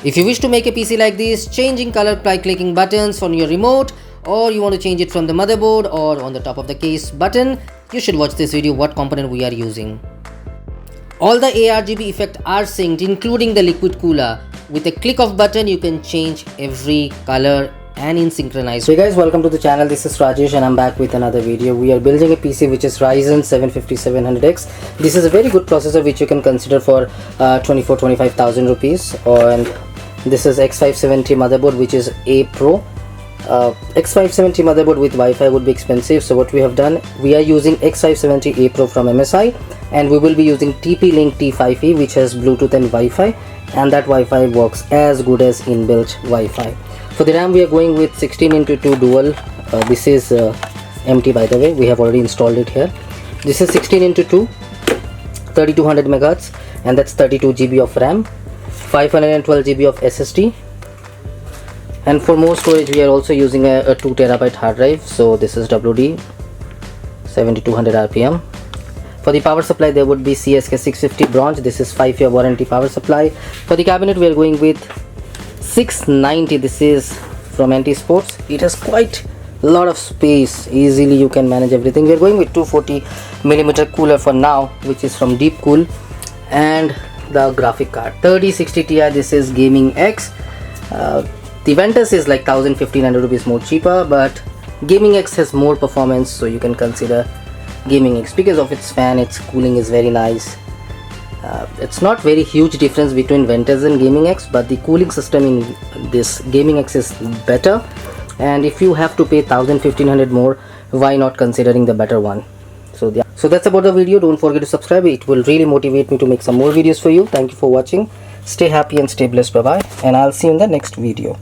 If you wish to make a PC like this, changing color by clicking buttons on your remote, or you want to change it from the motherboard or on the top of the case button, you should watch this video what component we are using. All the ARGB effects are synced, including the liquid cooler. With a click of button, you can change every color and in synchronized. Hey guys, welcome to the channel. This is Rajesh and I'm back with another video. We are building a PC which is Ryzen 750-700X. This is a very good processor which you can consider for 24,000-25,000 rupees. And this is X570 motherboard which is A Pro. X570 motherboard with Wi-Fi would be expensive, so what we have done, we are using X570 A Pro from MSI, and we will be using TP-Link T5e which has Bluetooth and Wi-Fi, and that Wi-Fi works as good as inbuilt Wi-Fi. For the RAM we are going with 16x2 dual. This is empty by the way, we have already installed it here. This is 16x2, 3200 MHz, and that's 32 GB of RAM, 512 GB of SSD. And for more storage we are also using a 2 TB hard drive. So this is WD 7200 RPM. For the power supply there would be CSK 650 bronze. This is 5-year warranty power supply. For the cabinet we are going with 690. This is from NT Sports. It has quite a lot of space, easily you can manage everything. We are going with 240mm cooler for now, which is from Deep Cool. And the graphic card 3060 Ti. This is Gaming X. The Ventus is like 1,000-1,500 rupees more cheaper, but Gaming X has more performance, so you can consider Gaming X because of its fan. Its cooling is very nice. It's not very huge difference between Ventus and Gaming X, but the cooling system in this Gaming X is better. And if you have to pay 1,000-1,500 more, why not considering the better one? So yeah, so that's about the video. Don't forget to subscribe. It will really motivate me to make some more videos for you. Thank you for watching. Stay happy and stay blessed. Bye bye, and I'll see you in the next video.